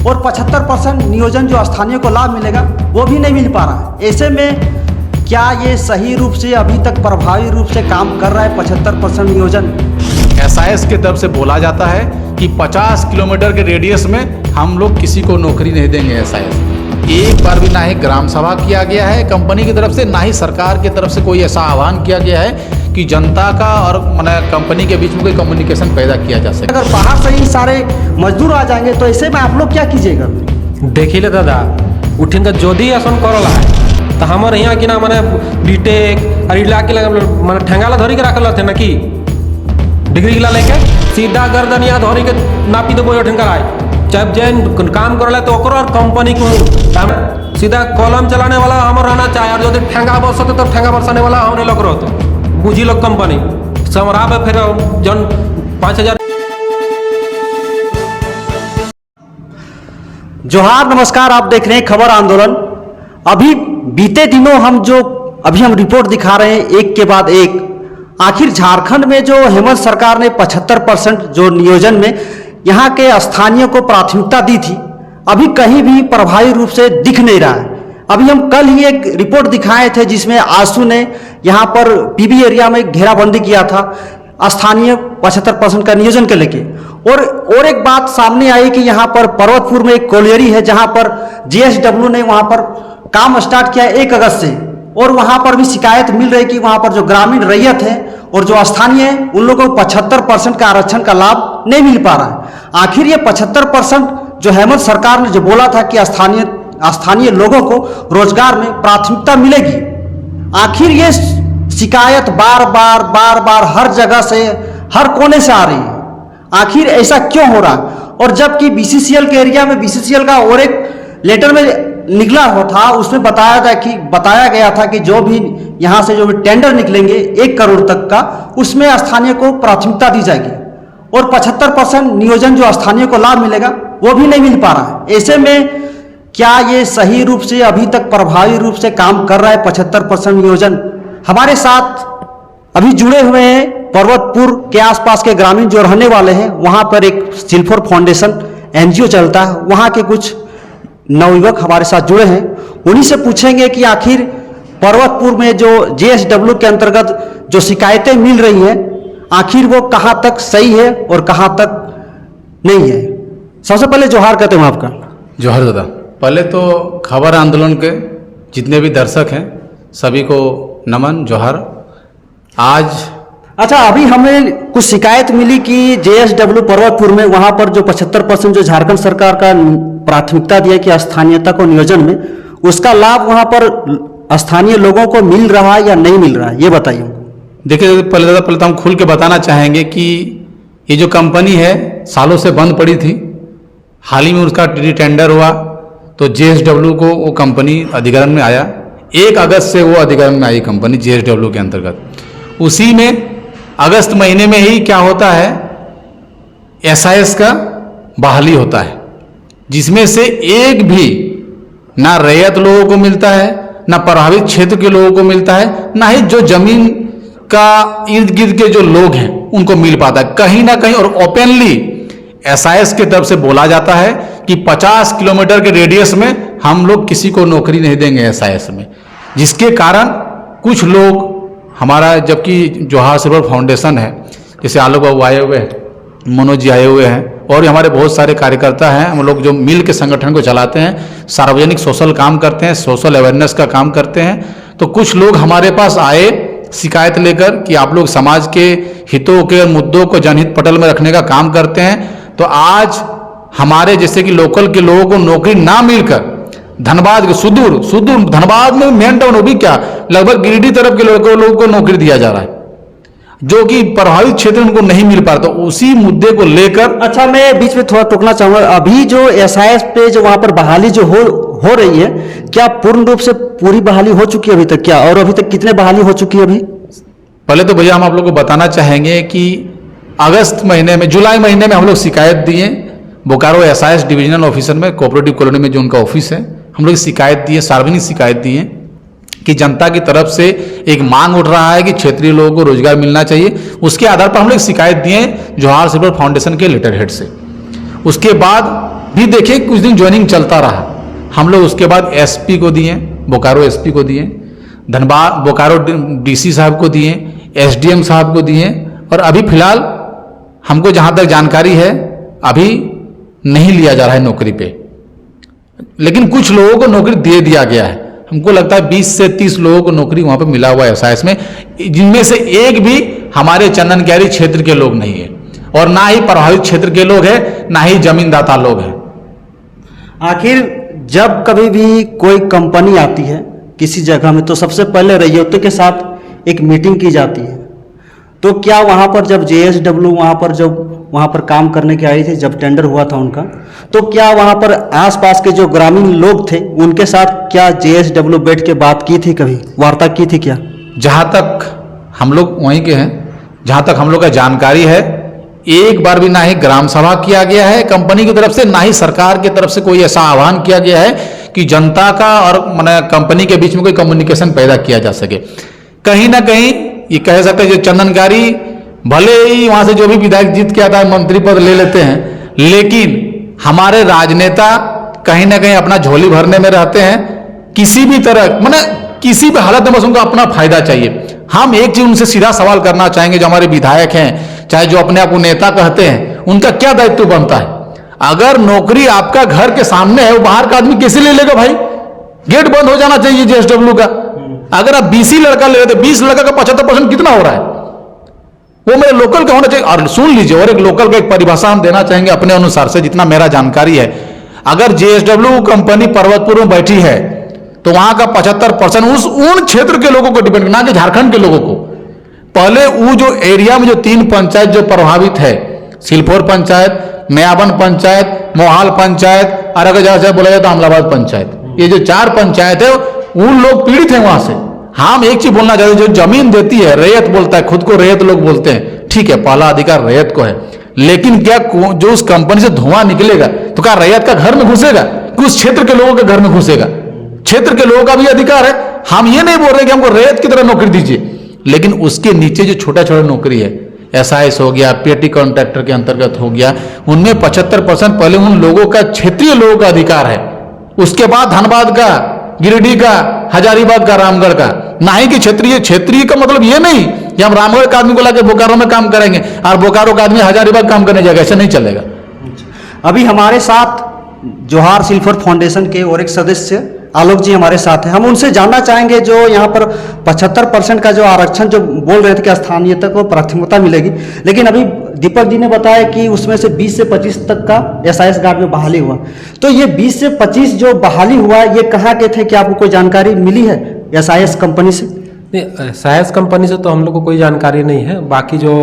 और 75% नियोजन जो स्थानीय को लाभ मिलेगा वो भी नहीं मिल पा रहा है। ऐसे में क्या ये सही रूप से अभी तक प्रभावी रूप से काम कर रहा है 75% नियोजन? एसआईएस की तरफ से बोला जाता है कि 50 किलोमीटर के रेडियस में हम लोग किसी को नौकरी नहीं देंगे। एसआईएस एक बार भी ना ही ग्राम सभा किया गया है कंपनी की तरफ से, ना ही सरकार की तरफ से कोई ऐसा आह्वान किया गया है कि जनता का और कंपनी के बीच में कोई कम्युनिकेशन पैदा किया जा सके। अगर बाहर से ही सारे मजदूर आ जाएंगे तो ऐसे में आप लोग क्या कीजिएगा? देखिए दादा, उठिन का जोधी ऐसा करला है तो हमारे यहाँ की ना मैंने बीटेक और इला के मैंने ठेंगाला धरी के रखल थे ना कि डिग्री गिला लेके सीधा गर्दन यहाँ धरी के नापी दो बोझ ठेंगा आए जब जैन काम कर तो और कंपनी को सीधा कॉलम चलाने वाला हम रहना चाहिए, और यदि ठेंगा बरसते तो ठेंगा बरसाने वाला हमने लोग रहते बुझी लोग कंपनी समरा पे फिर जन 5000। जोहार, नमस्कार, आप देख रहे हैं खबर आंदोलन। अभी बीते दिनों हम रिपोर्ट दिखा रहे हैं एक के बाद एक। आखिर झारखंड में जो हेमंत सरकार ने 75% जो नियोजन में यहाँ के स्थानीय को प्राथमिकता दी थी, अभी कहीं भी प्रभावी रूप से दिख नहीं रहा है। अभी हम कल ही एक रिपोर्ट दिखाए थे जिसमें आसू ने यहाँ पर पीबी एरिया में घेराबंदी किया था स्थानीय 75% का नियोजन के लेके। और एक बात सामने आई कि यहाँ पर पर्वतपुर में एक कोलियरी है जहाँ पर जेएसडब्ल्यू ने वहाँ पर काम स्टार्ट किया 1 अगस्त से, और वहाँ पर भी शिकायत मिल रही कि वहाँ पर जो ग्रामीण रैयत है और जो स्थानीय है उन लोगों को 75% का आरक्षण का लाभ नहीं मिल पा रहा है। आखिर ये 75% जो हेमंत सरकार ने जो बोला था कि स्थानीय लोगों को रोजगार में प्राथमिकता मिलेगी, आखिर ये शिकायत बार बार हर जगह से, हर कोने से आ रही है। आखिर ऐसा क्यों हो रहा? और जबकि बीसीसीएल के एरिया में बीसीसीएल का और एक लेटर में निकला हो था, उसमें बताया गया था कि जो भी यहाँ से जो भी टेंडर निकलेंगे 1 करोड़ तक का, उसमें स्थानीय को प्राथमिकता दी जाएगी, और 75% नियोजन जो स्थानीय को लाभ मिलेगा वो भी नहीं मिल पा रहा है। ऐसे में क्या ये सही रूप से अभी तक प्रभावी रूप से काम कर रहा है 75% नियोजन? हमारे साथ अभी जुड़े हुए हैं पर्वतपुर के आसपास के ग्रामीण जो रहने वाले हैं। वहाँ पर एक सिल्फर फाउंडेशन एनजीओ चलता है, वहाँ के कुछ नवयुवक हमारे साथ जुड़े हैं। उन्हीं से पूछेंगे कि आखिर पर्वतपुर में जो जेएसडब्ल्यू के अंतर्गत जो शिकायतें मिल रही हैं, आखिर वो कहाँ तक सही है और कहाँ तक नहीं है। सबसे पहले जोहार कहते हैं आपका। जोहार दादा। पहले तो खबर आंदोलन के जितने भी दर्शक हैं सभी को नमन, जोहार। आज अच्छा, अभी हमें कुछ शिकायत मिली कि जेएसडब्ल्यू पर्वतपुर में वहाँ पर जो 75% जो झारखंड सरकार का प्राथमिकता दिया कि स्थानीयता को नियोजन में, उसका लाभ वहाँ पर स्थानीय लोगों को मिल रहा है या नहीं मिल रहा है, ये बताइए। देखिए, पहले तो हम खुल के बताना चाहेंगे कि ये जो कंपनी है सालों से बंद पड़ी थी। हाल ही में उसका टेंडर हुआ तो जेएसडब्ल्यू को वो कंपनी अधिग्रहण में आया। 1 अगस्त से वो अधिग्रहण में आई कंपनी जेएसडब्ल्यू के अंतर्गत। उसी में अगस्त महीने में ही क्या होता है, एसआईएस का बहाली होता है, जिसमें से एक भी ना रैयत लोगों को मिलता है, ना प्रभावित क्षेत्र के लोगों को मिलता है, ना ही जो जमीन का इर्द गिर्द के जो लोग हैं उनको मिल पाता है कहीं ना कहीं। और ओपनली एसआईएस की तरफ से बोला जाता है कि 50 किलोमीटर के रेडियस में हम लोग किसी को नौकरी नहीं देंगे एसआईएस में, जिसके कारण कुछ लोग हमारा, जबकि जोहार सिल्वर फाउंडेशन है, जैसे आलोक बाबू आए हुए हैं, मनोज जी आए हुए हैं, और हमारे बहुत सारे कार्यकर्ता हैं, हम लोग जो मिल के संगठन को चलाते हैं, सार्वजनिक सोशल काम करते हैं, सोशल अवेयरनेस का काम करते हैं। तो कुछ लोग हमारे पास आए शिकायत लेकर कि आप लोग समाज के हितों के और मुद्दों को जनहित पटल में रखने का काम करते हैं। तो आज हमारे जैसे कि लोकल के लोगों को नौकरी ना मिलकर धनबाद के सुदूर धनबाद में मेन टाउन, वो भी क्या लगभग गिरिडीह तरफ के लोगों को नौकरी दिया जा रहा है, जो कि प्रभावित क्षेत्र उनको नहीं मिल पा रहा। तो उसी मुद्दे को लेकर, अच्छा, मैं बीच में थोड़ा टोकना चाहूंगा। अभी जो एसआईएस पे जो वहां पर बहाली जो हो रही है, क्या पूर्ण रूप से पूरी बहाली हो चुकी है अभी तक क्या? और अभी तक कितने बहाली हो चुकी है अभी? पहले तो भैया हम आप लोग को बताना चाहेंगे कि अगस्त महीने में, जुलाई महीने में हम लोग शिकायत दिए बोकारो एसआईएस डिविजनल ऑफिसर में, कोऑपरेटिव कॉलोनी में जो उनका ऑफिस है, हम लोग शिकायत दिए, सार्वजनिक शिकायत दिए कि जनता की तरफ से एक मांग उठ रहा है कि क्षेत्रीय लोगों को रोजगार मिलना चाहिए। उसके आधार पर हम लोग शिकायत दिए जोहार सिल्वर फाउंडेशन के लेटर हेड से। उसके बाद भी देखे कुछ दिन ज्वाइनिंग चलता रहा। हम लोग उसके बाद एसपी को दिए, बोकारो एसपी को दिए, धनबाद बोकारो डीसी साहब को दिए, एसडीएम साहब को दिए, और अभी फिलहाल हमको जहाँ तक जानकारी है अभी नहीं लिया जा रहा है नौकरी पे, लेकिन कुछ लोगों को नौकरी दे दिया गया है। हमको लगता है 20 से 30 लोगों को नौकरी वहाँ पे मिला हुआ है एसआईएस में, जिनमें से एक भी हमारे चंदनकियारी क्षेत्र के लोग नहीं है, और ना ही प्रभावित क्षेत्र के लोग हैं, ना ही जमींदाता लोग हैं। आखिर जब कभी भी कोई कंपनी आती है किसी जगह में तो सबसे पहले रैयतों के साथ एक मीटिंग की जाती है। तो क्या वहाँ पर जब जेएसडब्ल्यू वहाँ पर काम करने के आई थी, जब टेंडर हुआ था उनका, तो क्या वहाँ पर आसपास के जो ग्रामीण लोग थे उनके साथ क्या जेएसडब्ल्यू बैठ के बात की थी, कभी वार्ता की थी क्या? जहाँ तक हम लोग वहीं के हैं, जहाँ तक हम लोग का जानकारी है, एक बार भी ना ही ग्राम सभा किया गया है कंपनी की तरफ से, ना ही सरकार की तरफ से कोई ऐसा आह्वान किया गया है कि जनता का और माने कंपनी के बीच में कोई कम्युनिकेशन पैदा किया जा सके। कहीं ना कहीं ये कह सकते हैं जो चंदनकारी भले ही वहां से जो भी विधायक जीत के आता है मंत्री पद ले लेते हैं, लेकिन हमारे राजनेता कहीं ना कहीं अपना झोली भरने में रहते हैं। किसी भी तरह माने किसी भी हालत में बस उनको अपना फायदा चाहिए। हम एक चीज उनसे सीधा सवाल करना चाहेंगे, जो हमारे विधायक हैं, चाहे जो अपने आप को नेता कहते हैं, उनका क्या दायित्व बनता है? अगर नौकरी आपका घर के सामने है, वो बाहर का आदमी कैसे ले लेगा भाई? गेट बंद हो जाना चाहिए जेएसडब्ल्यू का। अगर आप 20 लड़का ले रहे थे, 20 लड़का का 75% कितना हो रहा है? वो मेरे लोकल का होना चाहिए। और सुन लीजिए, और एक लोकल का एक परिभाषा हम देना चाहेंगे अपने अनुसार से, जितना मेरा जानकारी है। अगर जेएसडब्ल्यू कंपनी पर्वतपुर में बैठी है तो वहां का 75% उन क्षेत्र के लोगों को डिपेंड, ना कि झारखंड के लोगों को। पहले वो जो एरिया में जो 3 पंचायत जो प्रभावित है, सिलफोर पंचायत, नयाबन पंचायत, मोहाल पंचायत, और अगर जैसे बोला जाए तो अमलाबाद पंचायत, ये जो 4 पंचायत है, उन लोग पीड़ित हैं वहां से। हम एक चीज बोलना चाहते हैं, जो जमीन देती है, रैयत बोलता है, खुद को रैयत लोग बोलते हैं, ठीक है, पहला अधिकार रैयत को है, लेकिन क्या जो उस कंपनी से धुआं निकलेगा तो क्या रैयत का घर में घुसेगा कि उस क्षेत्र के लोगों के घर में घुसेगा? क्षेत्र के लोगों का भी अधिकार है। हम ये नहीं बोल रहे कि हमको रैयत की तरह नौकरी दीजिए, लेकिन उसके नीचे जो छोटा छोटा नौकरी है, एसआईएस हो गया, पेटी कॉन्ट्रैक्टर के अंतर्गत हो गया, उनमें 75% पहले उन लोगों का, क्षेत्रीय लोगों का अधिकार है। उसके बाद धनबाद का, गिरिडीह का, हजारीबाग का, रामगढ़ का, ना ही कि क्षेत्रीय का मतलब ये नहीं कि हम रामगढ़ का आदमी को लाके बोकारो में काम करेंगे और बोकारो का आदमी हजारीबाग काम करने जाएगा, ऐसा नहीं चलेगा। अभी हमारे साथ जोहार सिल्वर फाउंडेशन के और एक सदस्य आलोक जी हमारे साथ हैं। हम उनसे जानना चाहेंगे, जो यहाँ पर 75% का जो आरक्षण जो बोल रहे थे कि स्थानीयता को प्राथमिकता मिलेगी, लेकिन अभी दीपक जी ने बताया कि उसमें से 20 से 25 तक का एसआईएस गार्ड में बहाली हुआ। तो ये 20 से 25 जो बहाली हुआ, ये कहाँ के थे? क्या आपको कोई जानकारी मिली है एसआईएस कंपनी से? नहीं, एसआईएस कंपनी से तो हम लोग को कोई जानकारी नहीं है। बाकी जो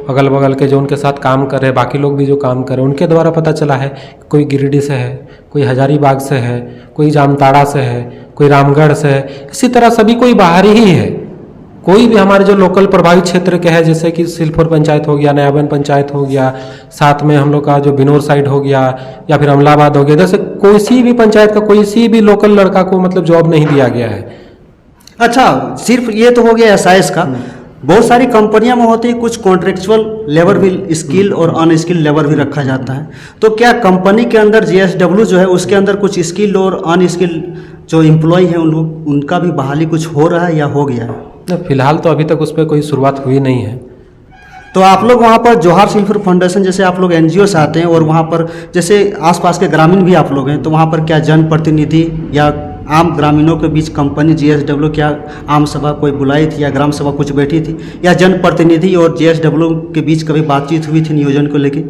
अगल बगल के जो उनके साथ काम कर रहे हैं, बाकी लोग भी जो काम कर रहे हैं, उनके द्वारा पता चला है कोई गिरिडीह से है, कोई हजारीबाग से है, कोई जामताड़ा से है, कोई रामगढ़ से है। इसी तरह सभी कोई बाहरी ही है। कोई भी हमारे जो लोकल प्रभावित क्षेत्र के हैं, जैसे कि सिलफोर पंचायत हो गया, नयाबन पंचायत हो गया, साथ में हम लोग का जो बिनौर साइड हो गया, या फिर अमलाबाद हो गया, जैसे कोई सी भी पंचायत का कोई सी भी लोकल लड़का को मतलब जॉब नहीं दिया गया है। अच्छा, सिर्फ ये तो हो गया एसआईएस का। बहुत सारी कंपनियां में होती है, कुछ कॉन्ट्रेक्चुअल लेबर भी, स्किल और अनस्किल लेबर भी रखा जाता है। तो क्या कंपनी के अंदर जेएसडब्ल्यू जो है उसके अंदर कुछ स्किल और अनस्किल जो एम्प्लॉय है उनका भी बहाली कुछ हो रहा है या हो गया है? फिलहाल तो अभी तक उस पर कोई शुरुआत हुई नहीं है। तो आप लोग वहाँ पर जोहार सिल्वर फाउंडेशन जैसे आप लोग एनजीओ से आते हैं, और वहाँ पर जैसे आसपास के ग्रामीण भी आप लोग हैं, तो वहाँ पर क्या जनप्रतिनिधि या आम ग्रामीणों के बीच कंपनी जेएसडब्ल्यू क्या आम सभा कोई बुलाई थी या ग्राम सभा कुछ बैठी थी, या जनप्रतिनिधि और जेएसडब्ल्यू के बीच कभी बातचीत हुई थी नियोजन को लेकर?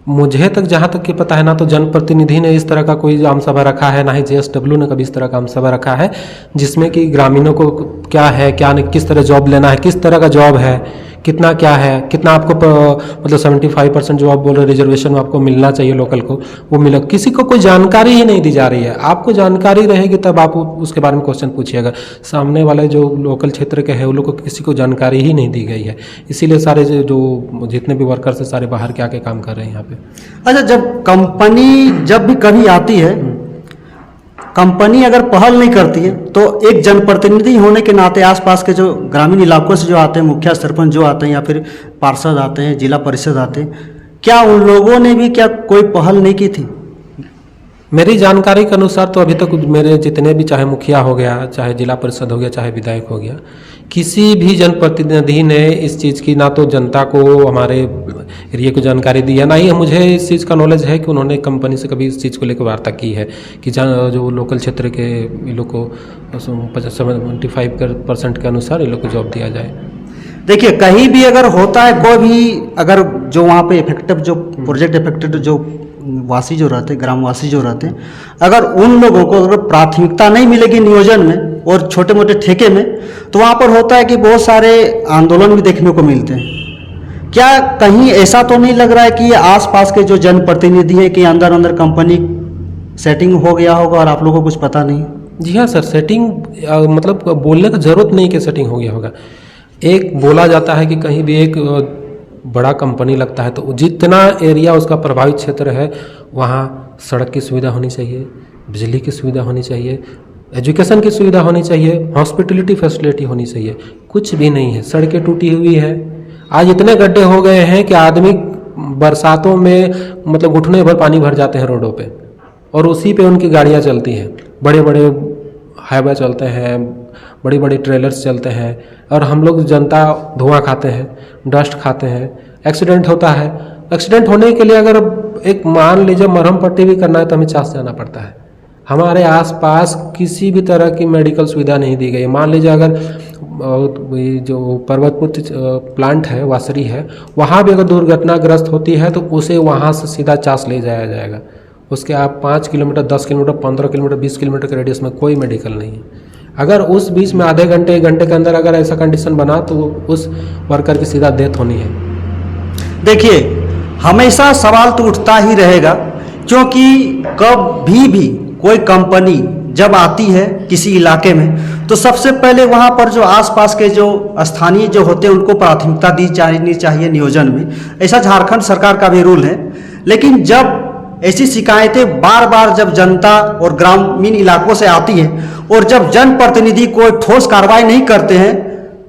मुझे तक जहाँ तक कि पता है, ना तो जनप्रतिनिधि ने इस तरह का कोई आम सभा रखा है, ना ही जेएसडब्ल्यू ने कभी इस तरह का आम सभा रखा है जिसमें कि ग्रामीणों को क्या है, क्या नहीं, किस तरह जॉब लेना है, किस तरह का जॉब है, कितना क्या है, कितना आपको मतलब 75% जो आप बोल रहे रिजर्वेशन आपको मिलना चाहिए लोकल को, वो मिले। किसी को कोई जानकारी ही नहीं दी जा रही है। आपको जानकारी रहेगी तब आप उसके बारे में क्वेश्चन पूछिएगा। सामने वाले जो लोकल क्षेत्र के हैं उन लोग को किसी को जानकारी ही नहीं दी गई है, इसीलिए सारे जो जितने भी वर्कर्स हैं सारे बाहर के आके काम कर रहे हैं यहाँ पे। अच्छा, जब कंपनी जब भी कभी आती है, कंपनी अगर पहल नहीं करती है, तो एक जनप्रतिनिधि होने के नाते आसपास के जो ग्रामीण इलाकों से जो आते हैं, मुखिया सरपंच जो आते हैं या फिर पार्षद आते हैं, जिला परिषद आते हैं, क्या उन लोगों ने भी क्या कोई पहल नहीं की थी मेरी जानकारी के अनुसार तो अभी तक मेरे जितने भी, चाहे मुखिया हो गया, चाहे जिला परिषद हो गया, चाहे विधायक हो गया, किसी भी जनप्रतिनिधि ने इस चीज़ की ना तो जनता को, हमारे एरिया को जानकारी दी है, ना ही मुझे इस चीज़ का नॉलेज है कि उन्होंने कंपनी से कभी इस चीज़ को लेकर वार्ता की है कि जो लोकल क्षेत्र के इन लोग को 75% के अनुसार इन लोग को जॉब दिया जाए। देखिए, कहीं भी अगर होता है कोई भी, अगर जो वहाँ पे इफेक्टिव, जो प्रोजेक्ट इफेक्टेड जो वासी जो रहते, ग्रामवासी जो रहते हैं, अगर उन लोगों को अगर प्राथमिकता नहीं मिलेगी नियोजन में और छोटे मोटे ठेके में, तो वहाँ पर होता है कि बहुत सारे आंदोलन भी देखने को मिलते हैं। क्या कहीं ऐसा तो नहीं लग रहा है कि आसपास के जो जनप्रतिनिधि हैं कि अंदर अंदर कंपनी सेटिंग हो गया होगा और आप लोगों को कुछ पता नहीं? जी हाँ सर, सेटिंग मतलब बोलने की ज़रूरत नहीं कि सेटिंग हो गया होगा। एक बोला जाता है कि कहीं भी एक बड़ा कंपनी लगता है तो जितना एरिया उसका प्रभावित क्षेत्र है, वहाँ सड़क की सुविधा होनी चाहिए, बिजली की सुविधा होनी चाहिए, एजुकेशन की सुविधा होनी चाहिए, हॉस्पिटलिटी फैसिलिटी होनी चाहिए। कुछ भी नहीं है, सड़कें टूटी हुई है। आज इतने गड्ढे हो गए हैं कि आदमी बरसातों में मतलब घुटने भर पानी भर जाते हैं रोडों पे, और उसी पे उनकी गाड़ियाँ चलती हैं। बड़े बड़े हाईवे चलते हैं, बड़ी बड़ी ट्रेलर्स चलते हैं, और हम लोग जनता धुआं खाते हैं, डस्ट खाते हैं, एक्सीडेंट होता है। एक्सीडेंट होने के लिए अगर एक मान लीजिए मरहम पट्टी भी करना है तो हमें चास जाना पड़ता है। हमारे आसपास किसी भी तरह की मेडिकल सुविधा नहीं दी गई। मान लीजिए अगर जो पर्वतपुर प्लांट है, वासरी है, वहाँ भी अगर दुर्घटनाग्रस्त होती है तो उसे वहाँ से सीधा चास ले जाया जाएगा। उसके आप 5 किलोमीटर, 10 किलोमीटर, 15 किलोमीटर, 20 किलोमीटर के रेडियस में कोई मेडिकल नहीं है। अगर उस बीच में आधे घंटे, 1 घंटे के अंदर अगर ऐसा कंडीशन बना तो उस वर्कर की सीधा डेथ होनी है। देखिए, हमेशा सवाल तो उठता ही रहेगा, क्योंकि कभी भी कोई कंपनी जब आती है किसी इलाके में तो सबसे पहले वहाँ पर जो आसपास के जो स्थानीय जो होते हैं उनको प्राथमिकता दी जानी चाहिए नियोजन में। ऐसा झारखंड सरकार का भी रूल है। लेकिन जब ऐसी शिकायतें बार बार जब जनता और ग्रामीण इलाकों से आती हैं और जब जनप्रतिनिधि कोई ठोस कार्रवाई नहीं करते हैं,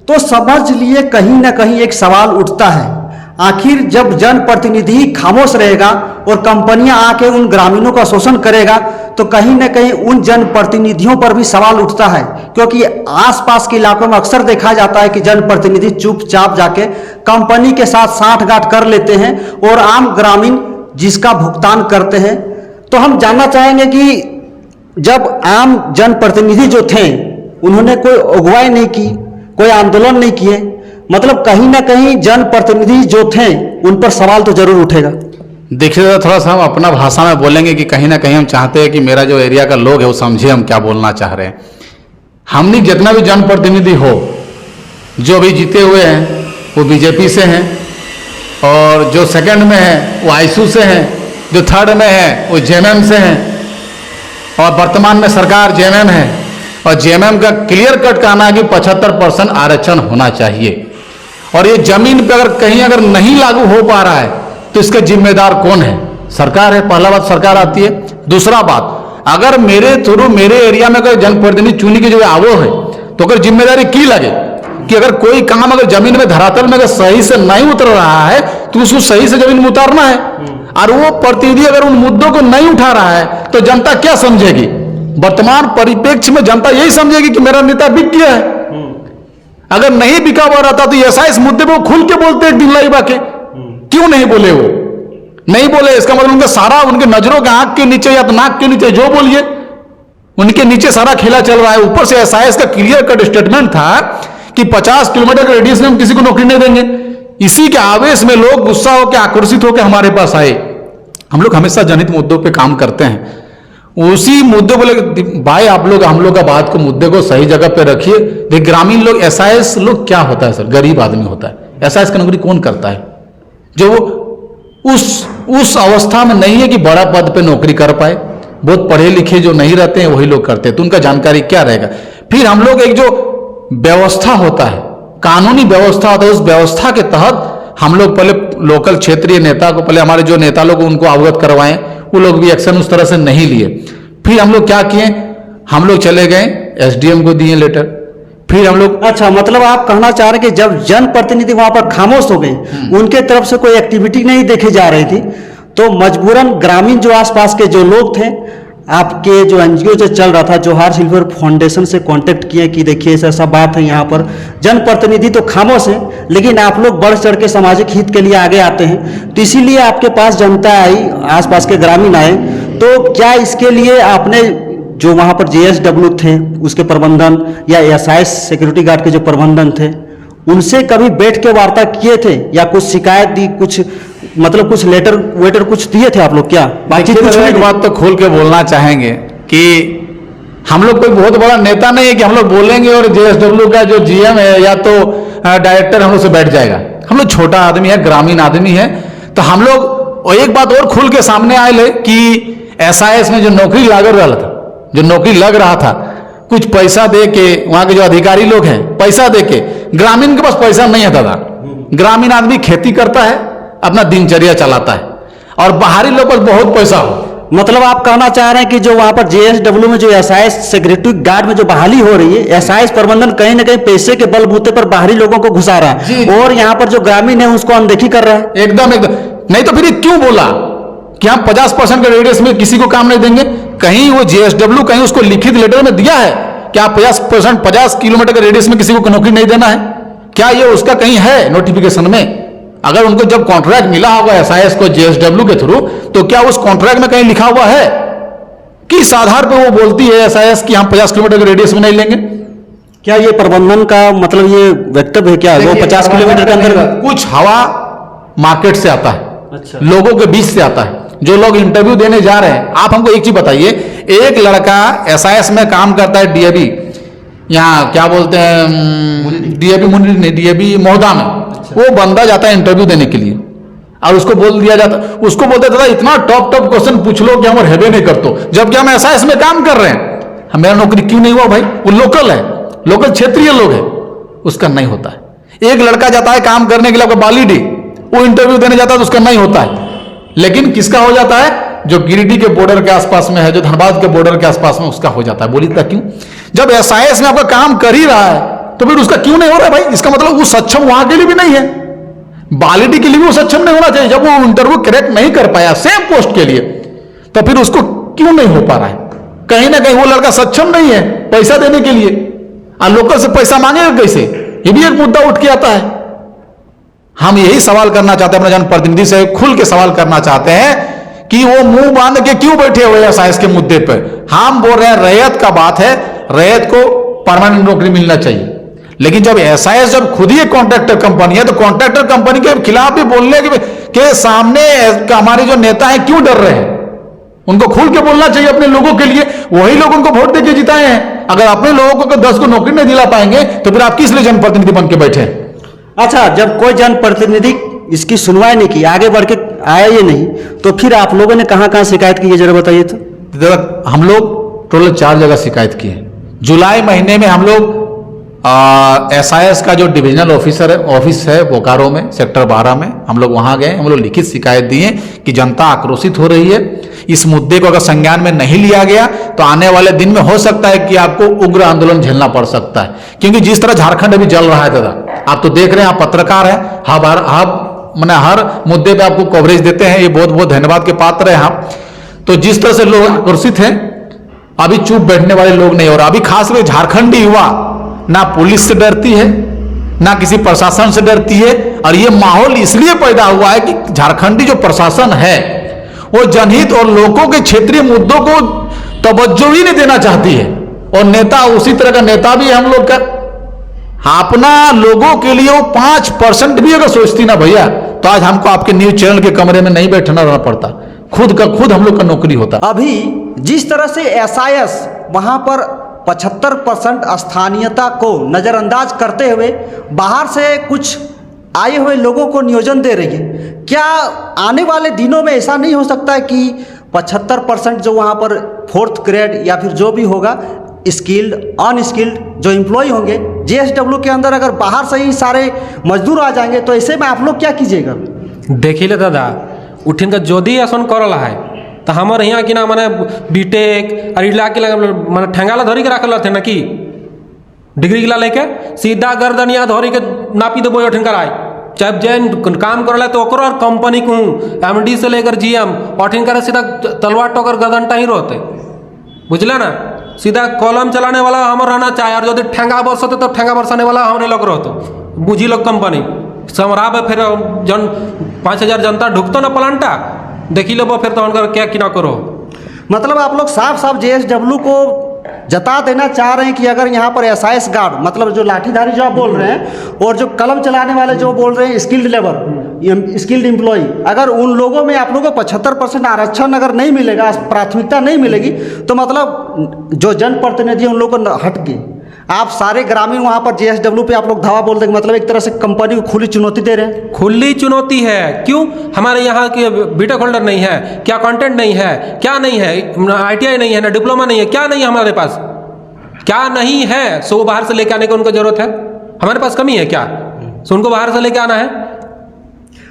तो समझ लिए कहीं ना कहीं एक सवाल उठता है। आखिर जब जनप्रतिनिधि खामोश रहेगा और कंपनियां आके उन ग्रामीणों का शोषण करेगा, तो कहीं ना कहीं उन जनप्रतिनिधियों पर भी सवाल उठता है। क्योंकि आसपास के इलाकों में अक्सर देखा जाता है कि जनप्रतिनिधि चुपचाप जाके कंपनी के साथ साठगांठ कर लेते हैं और आम ग्रामीण जिसका भुगतान करते हैं। तो हम जानना चाहेंगे कि जब आम जनप्रतिनिधि जो थे उन्होंने कोई अगुवाई नहीं की, कोई आंदोलन नहीं किए, मतलब कहीं ना कहीं जनप्रतिनिधि जो थे उन पर सवाल तो जरूर उठेगा। देखिए, थोड़ा सा हम अपना भाषा में बोलेंगे कि कहीं ना कहीं हम चाहते हैं कि मेरा जो एरिया का लोग है वो समझे हम क्या बोलना चाह रहे हैं। हमने जितना भी जनप्रतिनिधि हो, जो अभी जीते हुए हैं वो बीजेपी से हैं, और जो सेकंड में है वो आईसू से हैं, जो थर्ड में है वो जेएमएम से हैं, और वर्तमान में सरकार जेएमएम है। और जेएमएम का क्लियर कट कहना है कि 75% आरक्षण होना चाहिए। और ये जमीन पे अगर कहीं अगर नहीं लागू हो पा रहा है तो इसका जिम्मेदार कौन है? सरकार है। पहला बात सरकार आती है। दूसरा बात, अगर मेरे थ्रू मेरे एरिया में अगर जनप्रतिनिधि चुनी की जो आवो है तो अगर जिम्मेदारी की लगे कि अगर कोई काम अगर जमीन में धरातल में अगर सही से नहीं उतर रहा है तो उसको सही से जमीन में उतारना है। और वो प्रतिनिधि अगर उन मुद्दों को नहीं उठा रहा है तो जनता क्या समझेगी? वर्तमान परिप्रेक्ष्य में जनता यही समझेगी कि मेरा नेता बिक गया है। अगर नहीं बिका हुआ रहता तो ऐसा इस मुद्दे पे खुल के बोलते एक दिन लाई बाके, क्यों नहीं बोले? वो नहीं बोले, इसका मतलब उनका सारा उनके नजरों के आंख के नीचे या तो नाक के नीचे जो बोलिए उनके नीचे सारा खेला चल रहा है। ऊपर से एसआईएस का क्लियर कट स्टेटमेंट था कि 50 किलोमीटर के रेडियस में हम किसी को नौकरी नहीं देंगे। इसी के आवेश में लोग गुस्सा होकर आक्रोशित होकर हमारे पास आए। हम लोग हमेशा जनहित मुद्दों पे काम करते हैं। उसी मुद्दे बोले भाई आप लोग हम लोग का बात को मुद्दे को सही जगह पे रखिए। देख, ग्रामीण लोग एसआईएस लोग क्या होता है सर? गरीब आदमी होता है। एसआईएस का नौकरी कौन करता है? जो उस अवस्था में नहीं है कि बड़ा पद पे नौकरी कर पाए। बहुत पढ़े लिखे जो नहीं रहते हैं वही लोग करते हैं, तो उनका जानकारी क्या रहेगा? फिर हम लोग एक जो व्यवस्था होता है, कानूनी व्यवस्था होता है, उस व्यवस्था के तहत हम लोग पहले लोकल क्षेत्रीय नेता को, पहले हमारे जो नेता लोग उनको अवगत करवाएं, वो लोग भी एक्शन उस तरह से नहीं लिए। फिर हम लोग क्या किए, हम लोग चले गए एसडीएम को दिए लेटर। फिर हम लोग, अच्छा, मतलब आप कहना चाह रहे हैं कि जब जनप्रतिनिधि वहां पर खामोश हो गए, उनके तरफ से कोई एक्टिविटी नहीं देखी जा रही थी, तो मजबूरन ग्रामीण जो आसपास के जो लोग थे आपके जो एनजीओ जो चल रहा था, जोहार सिल्वर फाउंडेशन से कांटेक्ट किए कि देखिए ऐसा बात है यहाँ पर, जनप्रतिनिधि तो खामोश है, लेकिन आप लोग बढ़ चढ़ के सामाजिक हित के लिए आगे आते हैं, तो इसीलिए आपके पास जनता आई, आसपास के ग्रामीण आए। तो क्या इसके लिए आपने जो वहाँ पर JSW थे उसके प्रबंधन या SIS सिक्योरिटी गार्ड के जो प्रबंधन थे, उनसे कभी बैठ के वार्ता किए थे या कुछ शिकायत दी, कुछ मतलब कुछ लेटर वेटर कुछ दिए थे आप लोग? क्या बातचीत? कुछ एक बात तो खोल के बोलना चाहेंगे कि हम लोग कोई बहुत बड़ा नेता नहीं है कि हम लोग बोलेंगे और JSW का जो GM है या तो डायरेक्टर हम लोग से बैठ जाएगा। हम लोग छोटा आदमी है, ग्रामीण आदमी है, तो हम लोग एक बात और खुल के सामने आए ले कि SIS में जो नौकरी लग रहा था, कुछ पैसा दे के वहां के जो अधिकारी लोग हैं पैसा दे के, ग्रामीण के पास पैसा नहीं है दादा। ग्रामीण आदमी खेती करता है, अपना दिनचर्या चलाता है, और बाहरी लोग पास बहुत पैसा हो। मतलब आप कहना चाह रहे हैं कि जो वहां पर JSW में जो SIS सिक्योरिटी गार्ड में जो बहाली हो रही है, SIS प्रबंधन कहीं ना कहीं पैसे के बलबूते पर बाहरी लोगों को घुसा रहा है, और यहाँ पर जो ग्रामीण है उसको अनदेखी कर रहा है। एकदम नहीं तो फिर ये क्यों बोला कि हम 50% के रेडियस में किसी को काम नहीं देंगे? कहीं वो JSW कहीं उसको लिखित लेटर में दिया है कि आप 50% 50 किलोमीटर के रेडियस में किसी को नौकरी नहीं देना है? क्या ये उसका कहीं है नोटिफिकेशन में? अगर उनको जब कॉन्ट्रैक्ट मिला होगा SIS को JSW के थ्रू, तो क्या उस कॉन्ट्रैक्ट में कहीं लिखा हुआ है कि इस आधार पर वो बोलती है SIS कि हम 50 किलोमीटर के रेडियस में नहीं लेंगे? क्या ये प्रबंधन का मतलब ये वक्तव्य है क्या वो 50 किलोमीटर के अंदर? कुछ हवा मार्केट से आता है, अच्छा, लोगों के बीच से आता है। जो लोग इंटरव्यू देने जा रहे हैं, आप हमको एक चीज बताइए, एक लड़का SIS में काम करता है DAV, यहाँ क्या बोलते हैं DAV महोदा में, वो बंदा जाता है इंटरव्यू देने के लिए और उसको बोल दिया जाता, उसको बोलते दादा इतना टॉप क्वेश्चन पूछ लो कि हम हेबे नहीं करते, जबकि हम SIS में काम कर रहे हैं। मेरा नौकरी क्यों नहीं हुआ भाई? वो लोकल है, लोकल क्षेत्रीय लोग है, उसका नहीं होता है। एक लड़का जाता है काम करने के लिए आपका बालीडी, वो इंटरव्यू देने जाता है तो उसका नहीं होता है, लेकिन किसका हो जाता है? जो गिरिडीह के बॉर्डर के आसपास में है, जो धनबाद के बॉर्डर के आसपास में, उसका हो जाता है। बोलिए तो क्यों? जब SIS में आपका काम कर ही रहा है तो फिर उसका क्यों नहीं हो रहा है भाई? इसका मतलब वो सक्षम वहां के लिए भी नहीं है, बालिडी के लिए भी वो सक्षम नहीं होना चाहिए। जब वो इंटरव्यू क्रैक नहीं कर पाया सेम पोस्ट के लिए, तो फिर उसको क्यों नहीं हो पा रहा है? कहीं ना कहीं वो लड़का सक्षम नहीं है पैसा देने के लिए, और लोकल से पैसा मांगेगा कैसे? ये भी एक मुद्दा उठ के आता है। हम यही सवाल करना चाहते हैं, अपने जनप्रतिनिधि से खुल के सवाल करना चाहते हैं कि वो मुंह बांध के क्यों बैठे हुए हैं SIS के मुद्दे पर? हम बोल रहे हैं रैयत का बात है, रैयत को परमानेंट नौकरी मिलना चाहिए, लेकिन जब SIS जब खुद ही एक कॉन्ट्रैक्टर कंपनी है, तो कॉन्ट्रैक्टर कंपनी के खिलाफ भी बोलने के सामने हमारे जो नेता हैं क्यों डर रहे हैं? उनको खुल के बोलना चाहिए अपने लोगों के लिए। वही लोग उनको वोट देके जिताए हैं। अगर अपने लोगों को 10 को नौकरी नहीं दिला पाएंगे तो फिर आप किस लिए जनप्रतिनिधि बन के बैठे? अच्छा, जब कोई जनप्रतिनिधि इसकी सुनवाई नहीं की, आगे बढ़ के आया ये नहीं, तो फिर आप लोगों ने कहां कहां शिकायत की है, जरा बताइए तो। हम लोग टोटल 4 जगह शिकायत की है। जुलाई महीने में हम लोग SIS का जो डिविजनल ऑफिस है बोकारो में, सेक्टर 12 में, हम लोग वहां गए। हम लोग लिखित शिकायत दिए कि जनता आक्रोशित हो रही है, इस मुद्दे को अगर संज्ञान में नहीं लिया गया तो आने वाले दिन में हो सकता है कि आपको उग्र आंदोलन झेलना पड़ सकता है। क्योंकि जिस तरह झारखंड अभी जल रहा है दादा, आप तो देख रहे हैं, आप पत्रकार हैं, हर मुद्दे पे आपको कवरेज देते हैं, ये बहुत बहुत धन्यवाद के पात्र हैं आप। तो जिस तरह से लोग आक्रोशित हैं, अभी चुप बैठने वाले लोग नहीं। और अभी खासकर झारखंडी युवा ना पुलिस से डरती है, ना किसी प्रशासन से डरती है। और ये माहौल इसलिए पैदा हुआ है कि झारखंडी जो प्रशासन है वो जनहित और लोगों के क्षेत्रीय मुद्दों को तवज्जो ही नहीं देना चाहती है। और नेता उसी तरह का नेता भी है हम लोग का, अपना लोगों के लिए वो 5% भी अगर सोचती ना भैया, तो आज हमको आपके न्यूज चैनल के कमरे में नहीं बैठना रहना पड़ता, खुद का खुद हम लोग का नौकरी होता। अभी जिस तरह से SIS वहां पर 75% स्थानीयता को नजरअंदाज करते हुए बाहर से कुछ आए हुए लोगों को नियोजन दे रही है, क्या आने वाले दिनों में ऐसा नहीं हो सकता है कि 75% जो वहाँ पर 4th ग्रेड या फिर जो भी होगा स्किल्ड अनस्किल्ड जो एम्प्लॉय होंगे JSW के अंदर, अगर बाहर से ही सारे मजदूर आ जाएंगे, तो ऐसे में आप लोग क्या कीजिएगा? देखिए दादा, उठिन का जोदी ऐसा करल है तो हमारे यहाँ कि ना मैंने बीटेक और इला के मैंने ठेंगाला धरी के रखल थे ना कि डिग्री गिला लेके सीधा गर्दन यहाँ धरी के नापी देबो उठिन कराए, चाहे जैन काम करल है तो ओकरो और कंपनी को MD से लेकर GM उठिन करे सीधा तलवार टोकर गर्दन ही रहते। बुझला ना, सीधा कॉलम चलाने वाला हम रहना चाहे, और यदि ठेंगा बरसते तो ठेंगा बरसाने वाला हमने लोग रहते, बुझी लोग कंपनी समराब फिर जन 5,000 जनता ढुकतो ना प्लांटा देखी लो फिर तो उनका क्या कि ना करो। मतलब आप लोग साफ साफ जेएसडब्ल्यू को जता देना चाह रहे हैं कि अगर यहाँ पर एसआईएस गार्ड, मतलब जो लाठीधारी जो आप बोल रहे हैं, और जो कलम चलाने वाले जो बोल रहे हैं स्किल्ड लेबर, स्किल्ड एम्प्लॉय, अगर उन लोगों में आप लोगों को 75% आरक्षण अगर नहीं मिलेगा, प्राथमिकता नहीं मिलेगी, तो मतलब जो जनप्रतिनिधि उन लोगों को हट के आप सारे ग्रामीण वहाँ पर जेएसडब्ल्यू पे आप लोग धावा बोल देंगे, मतलब एक तरह से कंपनी को खुली चुनौती दे रहे हैं। खुली चुनौती है क्यों? हमारे यहाँ के बीटेक होल्डर नहीं है क्या, कंटेंट नहीं है क्या, नहीं है ITI नहीं है ना, डिप्लोमा नहीं है क्या, नहीं है हमारे पास क्या नहीं है, सो बाहर से लेके आने की उनको जरूरत है, हमारे पास कमी है क्या, सो उनको बाहर से लेके आना है।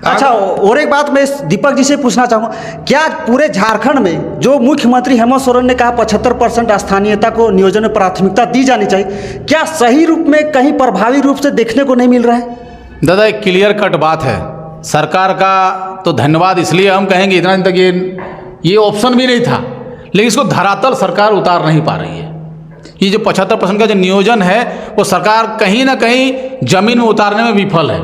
अच्छा, और एक बात मैं दीपक जी से पूछना चाहूँगा, क्या पूरे झारखंड में जो मुख्यमंत्री हेमंत सोरेन ने कहा 75% स्थानीयता को नियोजन में प्राथमिकता दी जानी चाहिए, क्या सही रूप में कहीं प्रभावी रूप से देखने को नहीं मिल रहा है? दादा एक क्लियर कट बात है, सरकार का तो धन्यवाद इसलिए हम कहेंगे, इतना दिन तक ये ऑप्शन भी नहीं था, लेकिन इसको धरातल सरकार उतार नहीं पा रही है। ये जो 75% का जो नियोजन है वो सरकार कहीं ना कहीं जमीन में उतारने में विफल है,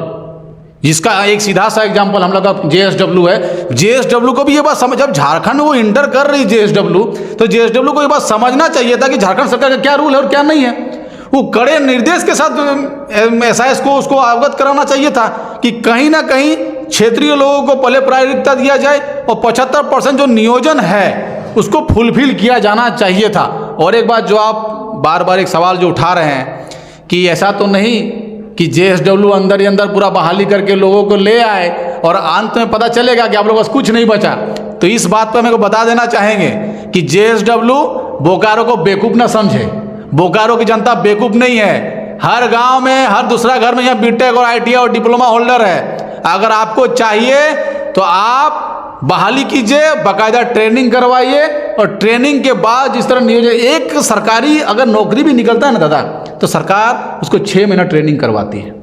जिसका एक सीधा सा एग्जांपल हम लोग का जेएसडब्ल्यू है। जेएसडब्ल्यू को भी ये बात समझ, जब झारखंड में वो इंटर कर रही जेएसडब्ल्यू, तो जेएसडब्ल्यू को ये बात समझना चाहिए था कि झारखंड सरकार का क्या रूल है और क्या नहीं है। वो कड़े निर्देश के साथ एसआईएस को उसको अवगत कराना चाहिए था कि कहीं ना कहीं क्षेत्रीय लोगों को पहले प्राथमिकता दिया जाए और 75% जो नियोजन है उसको फुलफिल किया जाना चाहिए था। और एक बात जो आप बार बार एक सवाल जो उठा रहे हैं कि ऐसा तो नहीं कि जेएसडब्ल्यू अंदर ही अंदर पूरा बहाली करके लोगों को ले आए और अंत में पता चलेगा कि आप लोगों के पास कुछ नहीं बचा, तो इस बात पर मेरे को बता देना चाहेंगे कि जेएसडब्ल्यू बोकारो को बेवकूफ़ ना समझे। बोकारो की जनता बेवकूफ़ नहीं है, हर गांव में हर दूसरा घर में यहाँ बीटेक और ITI और डिप्लोमा होल्डर है। अगर आपको चाहिए तो आप बहाली कीजिए, बाकायदा ट्रेनिंग करवाइए, और ट्रेनिंग के बाद जिस तरह नियोजन, एक सरकारी अगर नौकरी भी निकलता है ना दादा, तो सरकार उसको 6 महीना ट्रेनिंग करवाती है।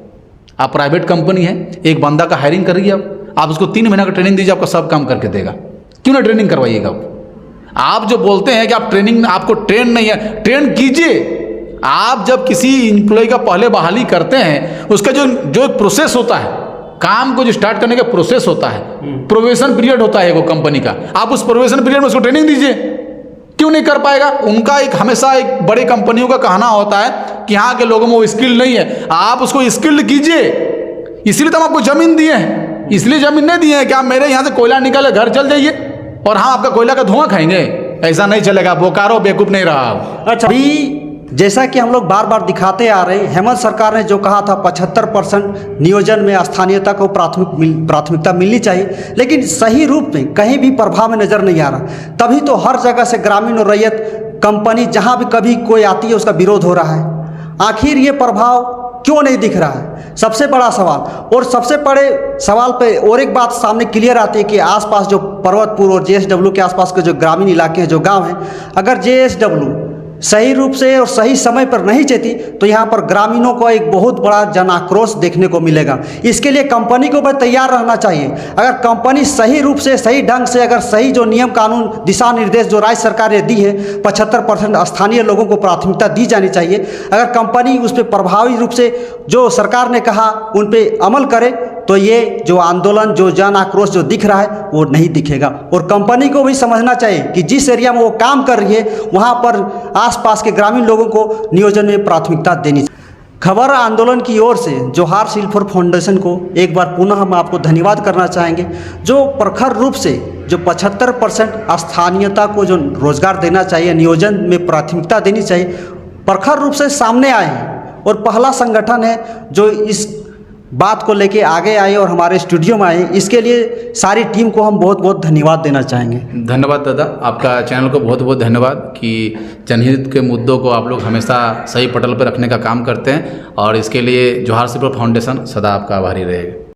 आप प्राइवेट कंपनी है, एक बंदा का हायरिंग कर रही है, आप उसको 3 महीना का ट्रेनिंग दीजिए, आपका सब काम करके देगा। क्यों ना ट्रेनिंग करवाइएगा? आप जो बोलते हैं कि आप ट्रेनिंग, आपको ट्रेन नहीं है, ट्रेन कीजिए। आप जब किसी एम्प्लॉय का पहले बहाली करते हैं, उसका जो एक प्रोसेस होता है, काम को जो स्टार्ट करने का प्रोसेस होता है, प्रोबेशन पीरियड होता है वो कंपनी का, आप उस प्रोबेशन पीरियड में उसको ट्रेनिंग दीजिए। क्यों नहीं कर पाएगा? उनका एक हमेशा एक बड़ी कंपनियों का कहना होता है कि यहाँ के लोगों में वो स्किल नहीं है, आप उसको स्किल्ड कीजिए। इसलिए तो हम आपको जमीन दिए हैं, इसलिए जमीन नहीं दिए हैं कि आप मेरे यहाँ से कोयला निकाले घर चल जाइए और हाँ आपका कोयला का धुआं खाएंगे, ऐसा नहीं चलेगा। बोकारो बेवकूफ नहीं रहा। अच्छा, अभी जैसा कि हम लोग बार बार दिखाते आ रहे हैं, हेमंत सरकार ने जो कहा था 75% नियोजन में स्थानीयता को प्राथमिकता मिलनी चाहिए, लेकिन सही रूप में कहीं भी प्रभाव में नजर नहीं आ रहा। तभी तो हर जगह से ग्रामीण और रैयत कंपनी जहां भी कभी कोई आती है उसका विरोध हो रहा है। आखिर ये प्रभाव क्यों नहीं दिख रहा है? सबसे बड़ा सवाल। और सबसे बड़े सवाल पे और एक बात सामने क्लियर आती है कि आसपास जो पर्वतपुर और जेएसडब्ल्यू के आसपास के जो ग्रामीण इलाके हैं, जो गांव हैं, अगर जेएसडब्ल्यू सही रूप से और सही समय पर नहीं चलती तो यहाँ पर ग्रामीणों को एक बहुत बड़ा जन आक्रोश देखने को मिलेगा। इसके लिए कंपनी को भी तैयार रहना चाहिए। अगर कंपनी सही रूप से, सही ढंग से, अगर सही जो नियम कानून दिशा निर्देश जो राज्य सरकार ने दी है, 75% स्थानीय लोगों को प्राथमिकता दी जानी चाहिए, अगर कंपनी उस पर प्रभावी रूप से जो सरकार ने कहा उन पर अमल करे, तो ये जो आंदोलन, जो जन आक्रोश जो दिख रहा है वो नहीं दिखेगा। और कंपनी को भी समझना चाहिए कि जिस एरिया में वो काम कर रही है वहाँ पर आसपास के ग्रामीण लोगों को नियोजन में प्राथमिकता देनी चाहिए। खबर आंदोलन की ओर से जोहार सिल्फर फाउंडेशन को एक बार पुनः हम आपको धन्यवाद करना चाहेंगे, जो प्रखर रूप से जो 75% स्थानीयता को जो रोजगार देना चाहिए, नियोजन में प्राथमिकता देनी चाहिए, प्रखर रूप से सामने आए हैं और पहला संगठन है जो इस बात को लेके आगे आए और हमारे स्टूडियो में आए। इसके लिए सारी टीम को हम बहुत बहुत धन्यवाद देना चाहेंगे। धन्यवाद दादा, आपका चैनल को बहुत बहुत धन्यवाद कि जनहित के मुद्दों को आप लोग हमेशा सही पटल पर रखने का काम करते हैं, और इसके लिए जोहार सिल्फर फाउंडेशन सदा आपका आभारी रहेगा।